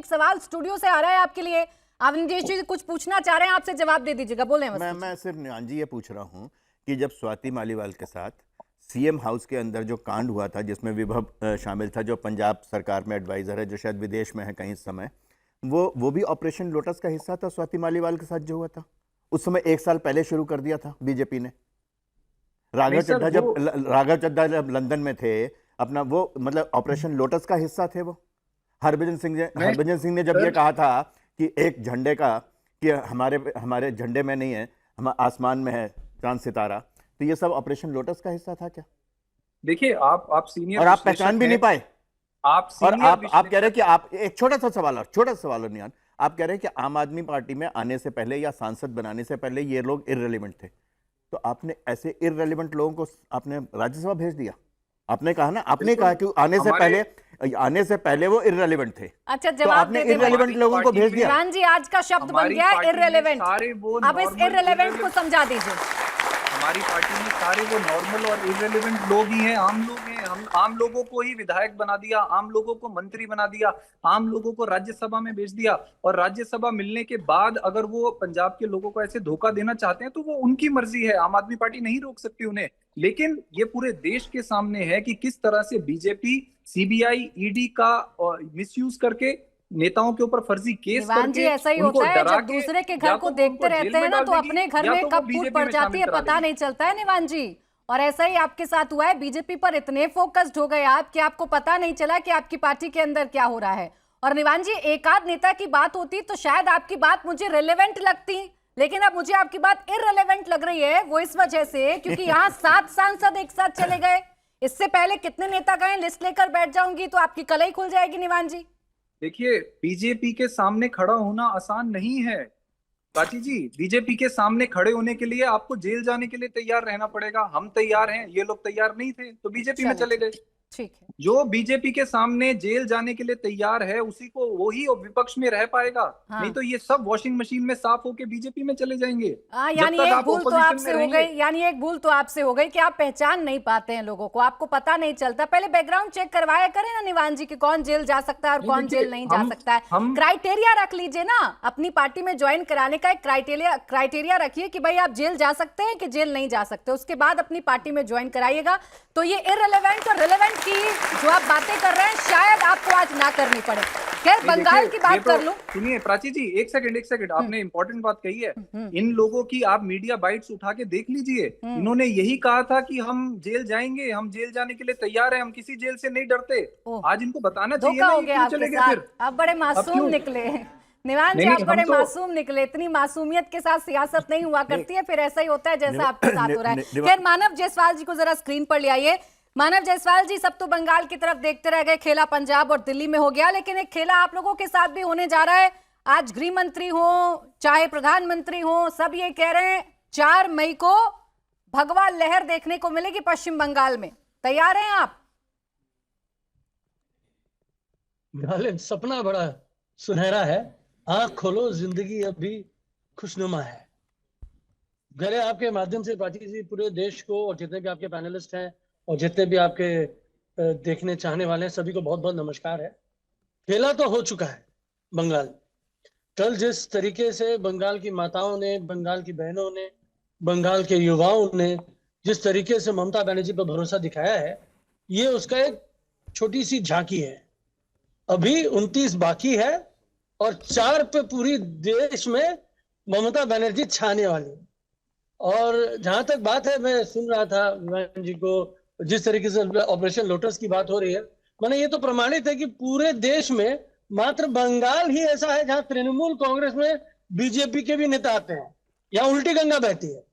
सवाल स्टूडियो से आ रहा है आपके लिए। अवनीश जी कुछ पूछना चाह रहे हैं आपसे, जवाब दे दीजिएगा। बोले मैं सिर्फ निवान जी ये पूछ रहा हूँ कि जब स्वाति मालीवाल के साथ सीएम हाउस के अंदर जो कांड हुआ था, जिसमें विभव शामिल था, जो पंजाब सरकार में एडवाइजर है, जो शायद विदेश में है कहीं इस समय, वो भी ऑपरेशन लोटस का हिस्सा था। स्वाति मालीवाल के साथ जो हुआ था उस समय 1 साल पहले शुरू कर दिया था बीजेपी ने। राघव चड्ढा जब लंदन में थे अपना, वो मतलब ऑपरेशन लोटस का हिस्सा थे वो। हरभजन सिंह ने जब ये कहा था कि एक झंडे का, कि हमारे झंडे में नहीं है, हम आसमान में है चांद सितारा, तो ये सब ऑपरेशन लोटस का हिस्सा था क्या? देखिए आप सीनियर, और आप पहचान भी नहीं पाए। आप और आप कह रहे हैं कि आप, एक छोटा सा सवाल है नियान, आप कह रहे हैं कि आम आदमी पार्टी में आने से पहले या सांसद बनाने से पहले ये लोग इररिलेवेंट थे, तो आपने ऐसे इररिलेवेंट लोगों को आपने राज्यसभा भेज दिया। आपने कहा ना, आपने कहा कि आने से पहले वो इररिलेवेंट थे। अच्छा, तो जवाब आपने इररिलेवेंट लोगों को भेज दिया। निवान जी आज का शब्द बन गया इररिलेवेंट। अब इस इररिलेवेंट को समझा दीजिए। हमारी पार्टी में सारे वो नॉर्मल और इररिलेवेंट लोग ही हैं, आम लोग हैं। हम आम लोगों को ही विधायक बना दिया, आम लोगों को मंत्री बना दिया, आम लोगों को राज्यसभा में भेज दिया। और राज्यसभा मिलने के बाद अगर वो पंजाब के लोगों को ऐसे धोखा देना चाहते हैं तो वो उनकी मर्जी है, आम आदमी पार्टी नहीं रोक सकती उन्हें। लेकिन ये पूरे देश के सामने है कि किस तरह से बीजेपी सीबीआई ईडी का मिसयूज करके नेताओं के ऊपर फर्जी केस करके, ऐसा ही होता है जब दूसरे के घर को देखते रहते हैं ना, तो अपने घर में कब फूट पड़ जाती है पता नहीं चलता है निवान जी। और ऐसा ही आपके साथ हुआ है, बीजेपी पर इतने फोकस्ड हो गए आप कि आपको पता नहीं चला कि आपकी पार्टी के अंदर क्या हो रहा है। और निवान जी, एक आध नेता की बात होती तो शायद आपकी बात मुझे रिलेवेंट लगती, लेकिन अब मुझे आपकी बात इररिलेवेंट लग रही है। वो इस वजह से क्योंकि यहाँ 7 सांसद एक साथ चले गए। इससे पहले कितने नेता गए, लिस्ट लेकर बैठ जाऊंगी तो आपकी कलई खुल जाएगी निवान जी। देखिए, बीजेपी के सामने खड़ा होना आसान नहीं है प्राची जी। बीजेपी के सामने खड़े होने के लिए आपको जेल जाने के लिए तैयार रहना पड़ेगा। हम तैयार हैं, ये लोग तैयार नहीं थे तो बीजेपी में चले गए। ठीक है, जो बीजेपी के सामने जेल जाने के लिए तैयार है उसी को वही विपक्ष में रह पाएगा। हाँ। नहीं तो ये सब वॉशिंग मशीन में साफ होके बीजेपी में चले जाएंगे। यानी एक भूल तो आपसे हो गई, कि आप पहचान नहीं पाते हैं लोगों को, आपको पता नहीं चलता। पहले बैकग्राउंड चेक करवाया करें ना निवान जी कि कौन जेल जा सकता है और कौन जेल नहीं जा सकता है। क्राइटेरिया रख लीजिए ना, अपनी पार्टी में ज्वाइन कराने का एक क्राइटेरिया रखिए कि भाई आप जेल जा सकते हैं कि जेल नहीं जा सकते, उसके बाद अपनी पार्टी में ज्वाइन कराइएगा। तो ये इररिलेवेंट और रिलेवेंट की जो आप बातें कर रहे हैं शायद आपको आज ना करनी पड़े। खैर, बंगाल की बात कर लूं। सुनिए प्राची जी, एक सेकंड, आपने इंपॉर्टेंट बात कही है। इन लोगों की आप मीडिया बाइट्स उठा के देख लीजिए। इन्होंने यही कहा था कि हम जेल जाएंगे, हम जेल जाने के लिए तैयार हैं, हम किसी जेल से नहीं डरते। आज इनको बताना चाहिए ना, ये क्यों चले गए फिर? आप बड़े मासूम निकले निवान जी, आप बड़े मासूम निकले। इतनी मासूमियत के साथ सियासत नहीं हुआ करती है, फिर ऐसा ही होता है जैसा आपके साथ हो रहा है। खैर, मानव जायसवाल जी को जरा स्क्रीन पर ले आइए। मानव जायसवाल जी, सब तो बंगाल की तरफ देखते रह गए, खेला पंजाब और दिल्ली में हो गया, लेकिन एक खेला आप लोगों के साथ भी होने जा रहा है। आज गृह मंत्री हो चाहे प्रधानमंत्री हो, सब ये कह रहे हैं 4 मई को भगवा लहर देखने को मिलेगी पश्चिम बंगाल में। तैयार हैं आप? सपना बड़ा सुनहरा है, आंख खोलो, जिंदगी अभी खुशनुमा है। गले आपके माध्यम से प्राची जी पूरे देश को और जितने भी आपके पैनलिस्ट हैं और जितने भी आपके देखने चाहने वाले हैं सभी को बहुत बहुत नमस्कार है। खेला तो हो चुका है बंगाल। कल जिस तरीके से बंगाल की माताओं ने, बंगाल की बहनों ने, बंगाल के युवाओं ने जिस तरीके से ममता बनर्जी पर भरोसा दिखाया है, ये उसका एक छोटी सी झांकी है। अभी 29 बाकी है और 4 पे पूरी देश में ममता बनर्जी छाने वाली। और जहां तक बात है, मैं सुन रहा था विमान जी को, जिस तरीके से ऑपरेशन लोटस की बात हो रही है, मैंने ये तो प्रमाणित है कि पूरे देश में मात्र बंगाल ही ऐसा है जहां तृणमूल कांग्रेस में बीजेपी के भी नेता आते हैं, या उल्टी गंगा बहती है।